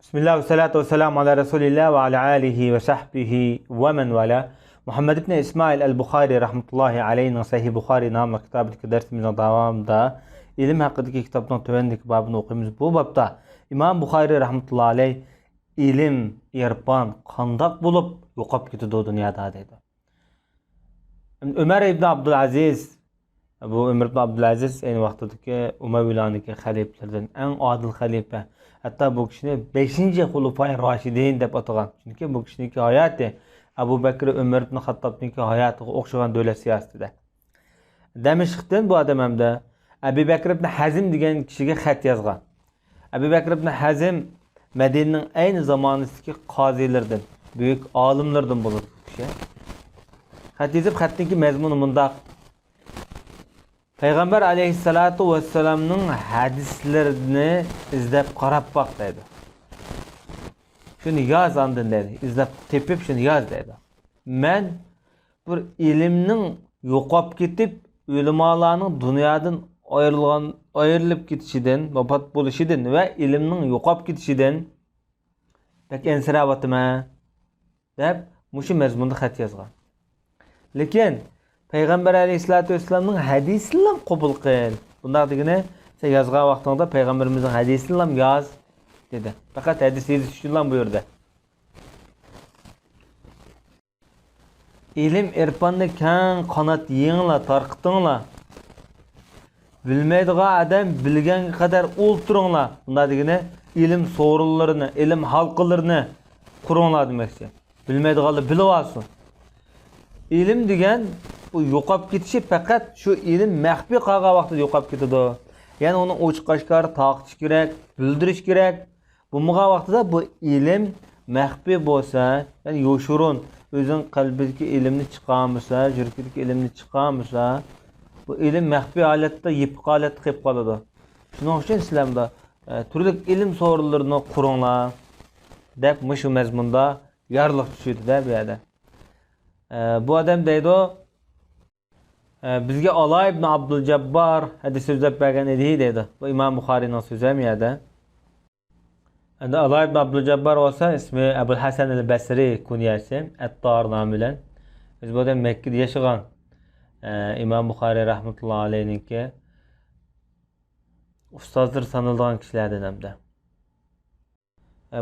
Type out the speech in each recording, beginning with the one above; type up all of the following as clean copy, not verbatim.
Bismillah ve salatu ve selamu ala Resulillah ve ala alihi ve sahbihi ve men vala. Muhammed ibn İsmail el-Bukhari rahmetullahi aleyhinin Sahih Bukhari namlı kitabındaki dersimizin devamında ilim hakkındaki kitabın tövendeki babını okuyumuz. Bu babda İmam Bukhari rahmetullahi aleyh ilim, irfan, kandak bulup yokap gitti o dünyada dedi. Ömer ibn Abdülaziz, bu Ömer ibn Abdülaziz aynı vaxtdaki Umayyalılardaki xalifelerden en adil xalife. Hatta bu kişini 5. Hulufay Raşidin deb atagan. Çünkü bu kişinin hayatı Abu Bakr Ömer ibn Hattab'nın hayatı okşagan devlet siyasetinde. Demişkten bu adam hem de Abu Bakr ibn Hazim degan kişiga xat yazgan. Abu Bakr ibn Hazim Medine'nin aynı zamanındaki qazilerden, büyük alimlerden bulur kişi. Xat yazıp xatdaki mezmunu mundaq. Peygamber aleyhissalatu vesselam'nın hadislerini izlep qarab bak dedi. Şunu yaz andın dedi. İzlep tepip şunu yaz dedi. Men bir ilimnin yoqap ketip ulamalarning dunyodan ayrılıp ketişinden, vafat buluşidan ve ilimnin yoqap ketişidan pek ensirabatıma deb mushu mazmunda xat yazgan. Lekin Peygamber aleyhissalatu vesselam'nın hadisini qabul qil. Bunda degene sen yazgan vaqtında Peygamberimizin hadisini yaz dedi. Fakat hadis yetiştirlen buyurdu. İlim irfanni kang qanat yengla tarqıtыңla. Bilmeydiği adam bilgen kadar o'ltiringlar. Bunda degene ilim so'rinlarini, ilim halqalarini qurunglar demekçi. Bilmeydiğini bilib olsun. İlim degan bu yo'qolib ketishi faqat shu ilm maxfiy qolgan vaqtida yo'qolib ketadi. Ya'ni uni ochiq oshkor taqtish kerak, bildirish kerak. Bo'lmagan vaqtida bu ilm maxfiy bo'lsa, ya'ni yo'shurun o'zing qalbidagi ilmni chiqarmasa, yuragidagi ilmni chiqarmasa, bu ilm maxfiy holatda, yipiq holatda qolib qoladi. Shuning uchun Islomda turli ilm so'rinlarini quringlar deb shu mazmunda yorliq tushadi bu yerda. Bu adam deydi bizga Ala ibn Abdülcebbar hadis so'zlab bergan edi deydi. Bu İmam Buxoriyning so'zi ham yerda. Endi Ala ibn Abdülcebbar olsa ismi Abul Hasan el-Basri kunyasi Attar nomi bilan. Biz bu odam Mekkada yashagan. İmam Buxoriy rahmatullohi alayhiniki ustozdir sanilgan kishilardan hamda.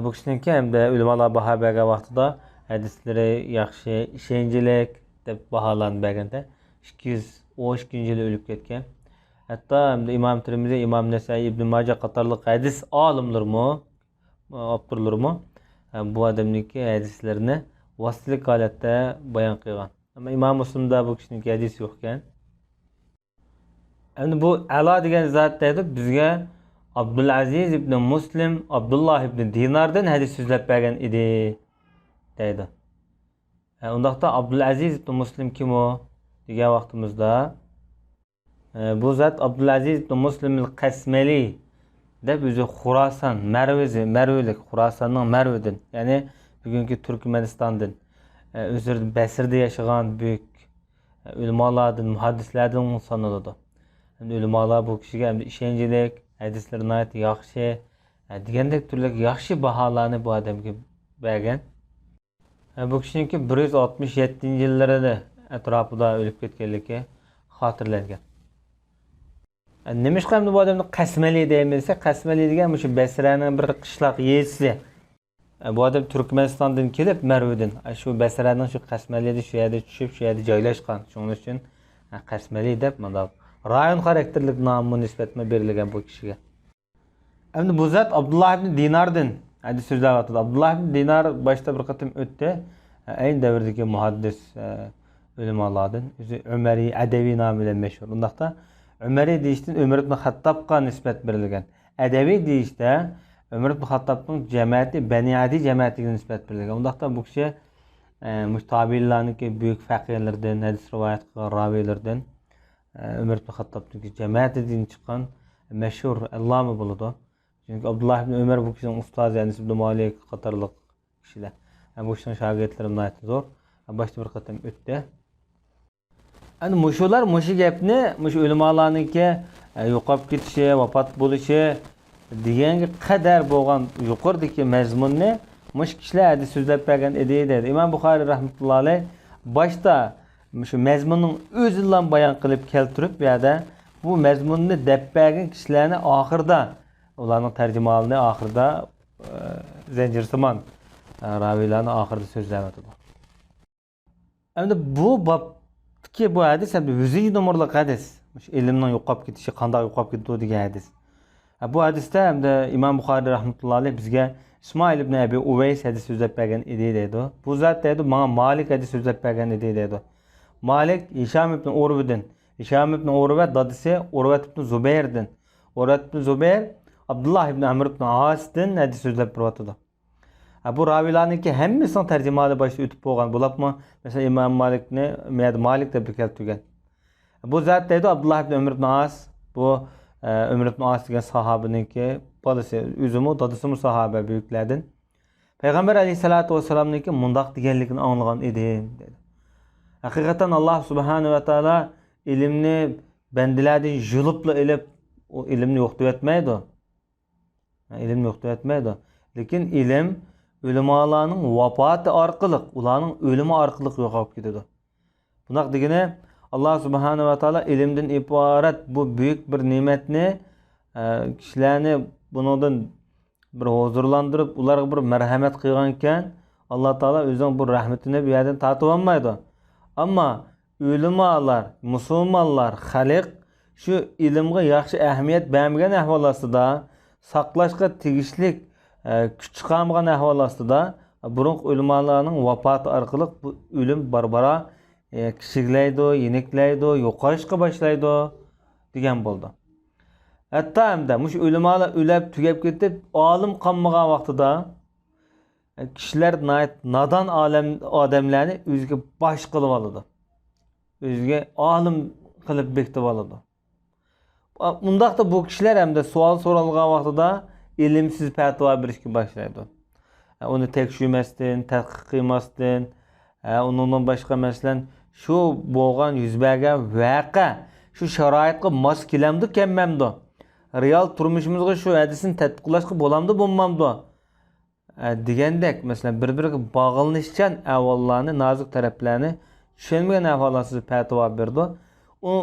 Bu kishiniki hamda ulamolar baho bergan vaqtida hadislari yaxshi, ishonchlik deb baholanib berganda 212-yili o'lib ketgan. Hatto İmam Tirmizi, İmam Nesai, İbn Majah qatorliq hadis olimlarmi, avtorlarmi bu odamniki hadislarini vositalik holatda bayon qilgan. Ammo Imom Muslimda bu kishiniki hadis yo'q ekan. Endi bu Ala degan zot dedi bizga Abdulaziz ibn Muslim, Abdullah ibn Dinardan hadis so'zlab bergan edi deydi. Undaqda Abdulaziz ibn Muslim kim o? Degan vaqtimizda bu zot Abdulaziz ibn Muslim el-Qasmali deb o'zi Xuroson, Marviylik, Xurosonning Marvidan, ya'ni bugungi Turkmanistondan, o'zi Basrda yashagan büyük ulamolardan, muhaddislardan sanaladi. Endi ulamolar bu kishiga ham ishonchlik, hadislarni yaxshi, degandek turli yaxshi baholarni bu odamga bergan. Bu kishiniki 167-yillarda atrofida o'lib ketganligi xotirlangan. Nima ishqamdi bu odamni Qasmali deymiz? Qasmali degan shu Basraning bir qishloq yezisi. Bu odam Turkmanistondan kelib Marvidan, shu Basraning shu Qasmalida shu yerda tushib, shu yerda joylashgan. Shuning uchun Qasmali deb mana rayon xarakterlik nomi nisbatma berilgan bu kishiga. Endi bu zot Abdullah ibn Dinardan hadis so'zlayapti. Abdullah ibn Dinar boshda bir qatim o'tdi. Aynı davrdagi muhaddis ulamolardan o'zi Umari Adaviy nomi bilan mashhur. Undaqda Umari deyishdan Umar ibn Xattobga nisbat berilgan. Adaviy deyishda Umar ibn Xattobning jamoati Bani Adi jamoatiga nisbat berilgan. Undaqda bu kishi mushtabillarniki büyük faqihlardan, hadis rivoyat qilgan raviylardan Umar ibn Xattobning jamoatidan chiqqan mashhur alloma bo'ladi. Çünkü Abdullah ibn Ömer bu kişinin ustozi, Anas ibn Malik qatorliq kishilar. Bu kişinin shogirdlari nihoyat zo'r. Boshda bir qatam o'tdi. Endi mushular mushu gapni, mushu ulamolarniki yo'qolib ketishi, vafot bo'lishi deganga qadar bo'lgan yuqoridagi mazmunni mush kishilar hadis so'zlab bergan edi dedi. Imom Buxoriy rahmatullohi alayh boshda shu mazmunning o'zidan bayon qilib keltirib, bu yerda bu mazmunni deb bergan kishilarni oxirida ularning tarjimonini oxirida zanjirsimon raviylarni oxirida so'zlab o'tadi. Endi bu babki bu hadis ham 100 nomerlik hadis. Shu ilmning yo'qolib ketishi, qanday yo'qolib ketdi degan hadis. Bu hadisda hamda Imom Buxoriy rahmatullohi alayh bizga İsmail ibn Abi Uveys hadis so'zlab bergan edi deydi. Bu zot deydi, menga Malik hadis so'zlab bergan edi deydi. Malik Hisham ibn Urvadan, Hisham ibn Urva dadisi Urvat ibn Zubayrdan, Urvat ibn Zubayr Abdullah ibn Amr ibn As'dan hadis so'zlab beradi. Bu ravilarniki hammasini tarjimali boshda o'tib bo'lgan bo'libmi? Mesela İmam Malikni Malik deb keltirgan. Bu zot deydi Abdullah ibn Amr ibn As, bu Ömür ibn As degan sahabeniki balası, özümü dadısımı sahabe büyüklerden. Peygamber aleyhissalatu vesselam'niki mundaq deganligini anglagan edim dedi. Hakikaten Allah subhanahu ve taala ilimni bendilerden jülüpla ilip o ilimni yo'q deb etmaydi. İlimni yo'q deb etmaydi. Lekin ilim ulamalarning vafoti orqali, ularning o'limi orqali yo'qolib ketadi. Bunaq degani Allah subhanahu ve taala ilimden ibaret bu büyük bir nimetni kişilerini bundan bir huzurlandırıp ularga bir merhamet qilganken Allah taala o'zining bu rahmetini bu yerdan tatib olmaydi. Ammo ulamalar, musulmonlar, xalq shu ilmga yaxshi ahamiyat bermagan ahvol ostida, saqlashga tegishli kuch chiqarmagan ahvol ostida burun ulamalarning vafoti orqali bu o'lim barbara kichiklaydi, yeniklaydi, yo'qolishga boshlaydi degan bo'ldi. Hatta hamda mush ulamalar o'lib tugab ketib, olim qolmagan vaqtida kishilar nodon odamlarni o'ziga bosh qilib oladi. O'ziga olim qilib bekitib oladi. Undaqda bu kishilar hamda savol so'ralgan vaqtida ilmsiz fatvo berishga boshlaydi. Uni tekshirmasdan, tadqiq qilmasdan, undan boshqa masalan şu bo'lgan yuz bergan vaqa shu sharoitga mos kelamdi, kelmamdi. Real turmushimizga shu hadisni tatbiqlashga bo'lamdi, bo'lmamdi. Degandek, masalan, bir-biriga bog'lanishchan avvallarni, nozik taraflarni tushunmagan ahvolasiz fatvo berdi.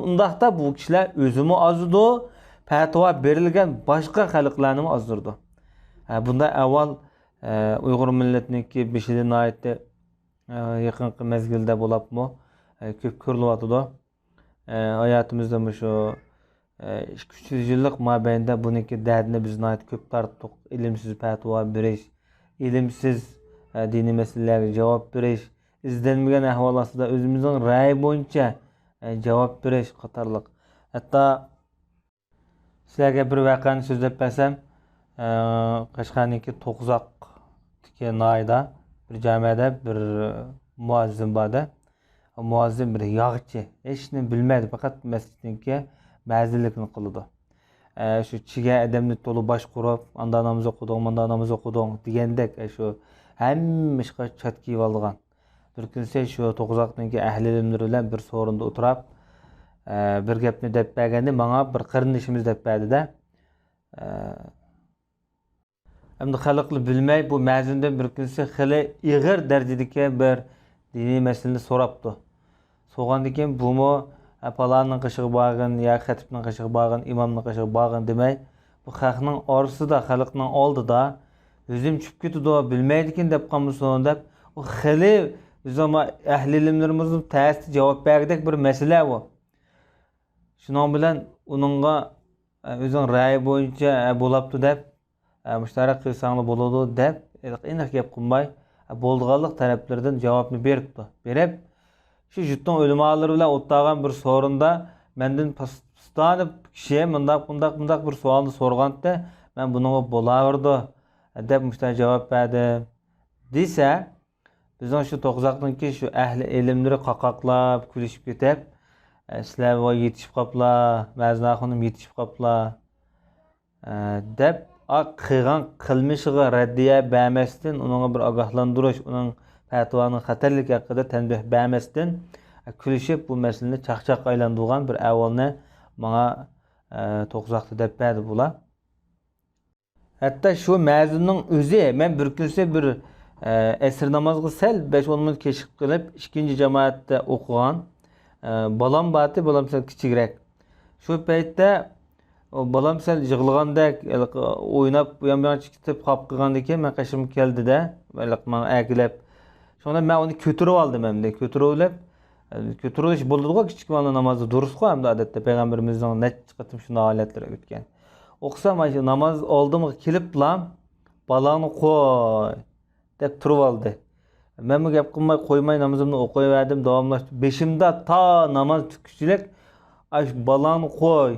Undaqda bu kishilar o'zimi ozdi, fatvo berilgan boshqa xalqlarni ozdirdi. Bunda avval Uyg'ur millatniki beshidan oyatda yaqinqi mezgilda bo'libmi? Ko'p ko'rilyotdi. Hayotimizda shu 300 yillik mobaynda buniki dardini biz ko'p tortdik. Ilmsiz fatvo berish, ilmsiz diniy masalalarga javob berish, izlanmagan ahvol ostida o'zimizning ra'y bo'yicha javob berish qatorliq. Hatto sizlarga bir voqeani so'zlab bersam, Qashqarniki To'qzoq noyda bir jamiyada bir muazzin borda. Muazzin bir yog'chi, hech nima bilmaydi, faqat masjidniki ma'zillikni qiladi. Shu chiga odamni to'li bosh qurib, anda namoz o'qiding, manda namoz o'qiding degandek shu hamma ishga chat kiyib olgan. Bir kunsa shu To'qzoqniki ahli ilmlar bilan bir so'rinda o'tirib, bir gapni deb berganda menga bir qarindishimiz deb berdi-da. Endi xalqlar bilmay bu ma'zindan bir kunsa xili ig'ir darajadagi bir diniy masalani so'rabdi. So'g'andan keyin bumi palanning qishig'i borgan, yo xatibning qishig'i borgan, imomning qishig'i borgan demay, bu xalqning orasida, xalqning oldida o'zim tushib ketdi, bilmaydi ekan deb qolmasin deb, u xili o'zim ahli ilmlarimizning ta'sir javob bergidek bir masala bu. Shuning bilan uningga o'zing ra'y bo'yicha bo'libdi deb mushtarak qilsanglar bo'ladi deb aniq gap qilmay bo'ldiganlik taraflardan javobni beribdi. Berib shu jutning ulamolari bilan o'ttirgan bir so'rinda mendan pastanib kishi bundaq bir savolni so'rganda men bunga bo'laverdi deb mushtarak javob berdi desa, bizning shu To'qzoqniki shu ahli ilmlari qaqoqlab kulishib ketib, sizlar voy yetishib qoplar, Mazna xonim yetishib qoplar deb qilgan qilmishiga raddiya bermasdan, unga bir ogohlantirish, uning fatvoning xatarligi haqida tanbeh bermasdan kulishib bu masalani chaqchaq aylantirgan bir avvalni menga To'qzoqda deb berdi bular. Hatta şu mezunun özü, ben bir kunsa bir esir namazı sel 5-10 minut keşif kılıp ikinci cemaatte okugan. Balam batı, balam sel kiçigrek. Şu paytda o balam sel yig'ilgandek, o'ynab bu ham chiqib qolib qolgandan keyin men qashim keldi-da, men akilab. Şonda men uni ko'tarib oldim hamda, ko'tarib ko'tarish bo'ladi-ku kichik bola namozi durust-ku hamda odatda payg'ambarimizning necha qatim shunday holatlar o'tgan. O'qsam mana shu namoz oldimga kelib bilan balani qo'y deb turib oldi. Men bu gap qilmay qo'ymay namozimni o'qiyverdim, davomlashtirib. Beshimda ta namoz tukichilik ash balani qo'y.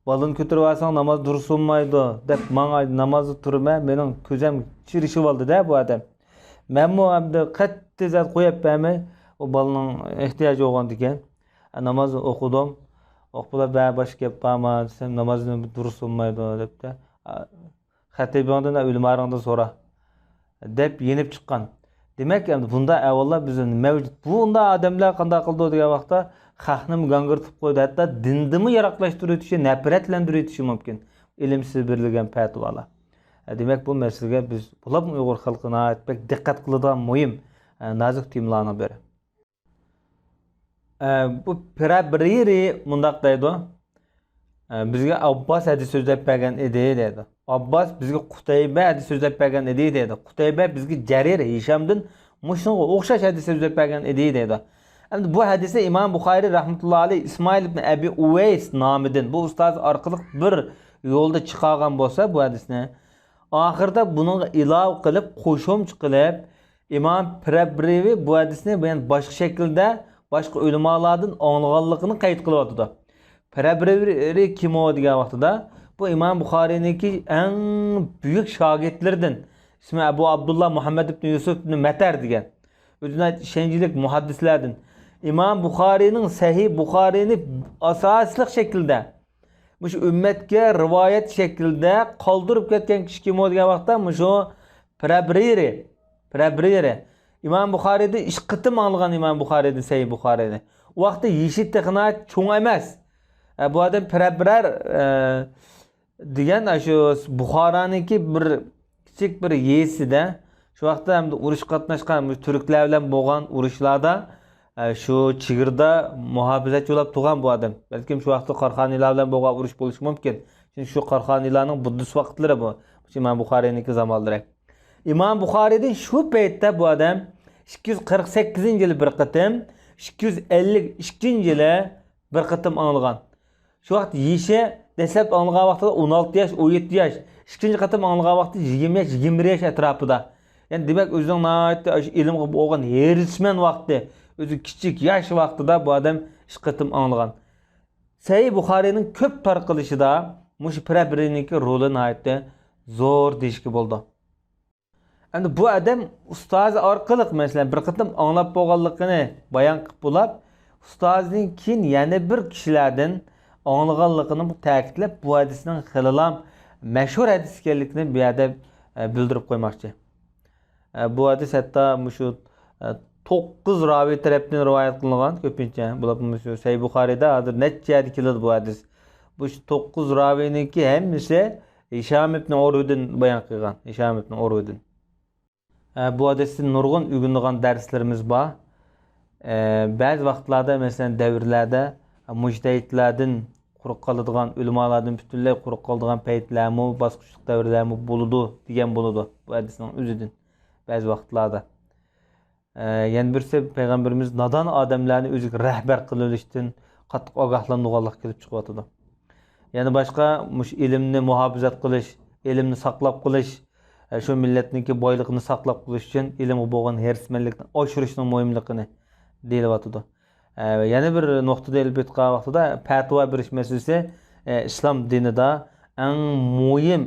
Balani ko'tarib olsang namoz durust bo'lmaydi deb menga namozni turmay mening ko'zim chirishib oldi-da bu odam. Men bu hamda qattiq zat qo'yib bermay o balaning ehtiyoji bo'lgan ekan. Namozni o'qidim. O'qib boshqa gap bormi desam namozni durust bo'lmaydi debdi. Xatibondan o'lmaringdan so'ra deb yenib chiqqan. Demak, endi bunda avvallar bizning mavjud. Bunda odamlar qanday qildi degan vaqtda xalqni gangirtib qo'ydi, hatto dindimi yaroqlashtiruvchi, nafratlantiruvchi mumkin. Ilmsiz berilgan fatvolar. Demak, bu masalaga biz bular Uyg'ur xalqina aytmak diqqat qiladigan muhim nozik temlarning biri. Bu Pirabriri mundaq deydi. Bizga Abbas hadis so'zlab bergan edi dedi. Abbas bizga Qutayba hadis so'zlab bergan edi dedi. Qutayba bizga Jarir Hishamdan mushunga o'xshash hadis so'zlab bergan edi dedi. Endi bu hadisni İmam Buxoriy rahmatullohi alayh İsmail ibn Abi Uways nomidan bu ustoz orqali bir yo'lda chiqargan bo'lsa bu hadisni oxirida buningga ilov qilib qo'shimcha qilib İmam Pirabriri bu hadisni boshqa shaklda boshqa ulamolardan anglaganligini qayd qilyapti. Pirabriri kim o degan vaqtida bu İmam Buxoriyniki eng buyuk shogirdlaridan ismi Abu Abdullah Muhammad ibn Yusuf ibn Matar degan. O'zini shenjilik muhaddislardan İmam Buxoriyning Sahih Buxoriyni asosli shaklda shu ummatga rivoyat shaklida qoldirib ketgan kishi kim o degan vaqtda shu Pirabriri İmam Buxoriyda ish qitim olgan İmam Buxoriyda Sahih Buxoriyni. U vaqtda yeshit texnat cho'ng emas. Bu adam Pirabrar degan shu Buxoroniki bir kichik bir yesida shu vaqtda ham urush qatnashgan turklar bilan bo'lgan urushlarda shu chigirda muhofizatchi bo'lib turgan bu odam. Balkim shu vaqtda Qarxoniylar bilan bo'lgan urush bo'lishi mumkin. Chunki shu Qarxoniylarning buddist vaqtlari bu. İmam Buxoriyniki zamonlari. İmam Buxoriydan shu paytda bu odam 248-yili bir qatim, 252-yili bir qatim anglagan. Şu vaqt yeşe deslab anglagan vaqtida 16 yosh, 17 yosh, ikinci qatim anglagan vaqtida 20 yosh, 21 yosh atrofida. Yani demak o'zining nihoyatda ilmga bo'lgan erishman vaqti, o'zi kichik yosh vaqtida bu odam ish qatim anglagan. Sahih Buxoriyning ko'p tarqalishida mush Pirabririning roli nihoyatda zo'r deyishga bo'ldi. Endi bu odam ustozi orqali masalan bir qatim anglab bo'lganligini bayon qilib bo'lib, ustozning keyin yana bir kishilardan anglaganligini ta'kidlab bu hadisning xilolam mashhur hadis ekanligini bu yerda bildirib qo'ymoqchi. Bu hadis hatto shu 9 raviy tarafdan rivoyat qilingan ko'pincha. Bular shu Sahih Buxoriyda hozir necha yerda keladi bu hadis. Bu 9 raviyniki hammasi Hisham ibn Urvadan bayon qilgan. Hisham ibn Urvadan. Bu hadisning nurg'un o'rgangan darslarimiz bor. Ba'zi vaqtlarda masalan davrlarda mujtahidlardan quruq qoladigan ulamolardan butunlay quruq qoladigan paytlarmi, bosqichli davrlarmi bo'ladi degan bo'ladi bu hadisning o'zidan ba'zi vaqtlarda. Yana birisi payg'ambarimiz nodon odamlarni o'ziga rahbar qilishdan qattiq ogohlantirganlik kelib chiqyapti. Yana boshqa ilmni muhofazat qilish, ilmni saqlab qolish, shu millatniki boyligini saqlab qolish uchun ilmga bo'lgan hirsmanlikni oshirishning muhimligini deyilyapti. Yana bir nuqtada ilib o'tgan vaqtida fatvo berish masalasi islom dinida eng muhim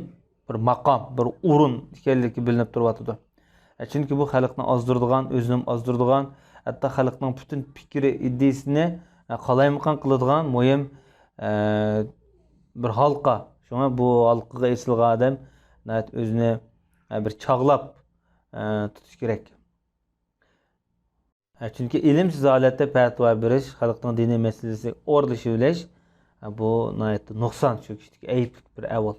bir maqom, bir o'rin ekanligi bilinib turibdi. Chunki bu xalqni ozdiradigan, o'zini ozdiradigan, hatto xalqning butun fikri, ideyasini qalaymiqon qiladigan muhim bir halqa. Shunga bu halqaga esilgan odam o'zini bir chog'lab tutish kerak. Chunki ilmsiz holatda fatvo berish, xalqning diniy masalasiga o'rlashib olish bu nuqson, shu kishiga ayb bir avval.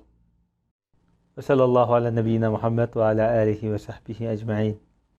Ve sallallahu ala nebiyyina Muhammed ve ala alihi ve sahbihi ecma'in.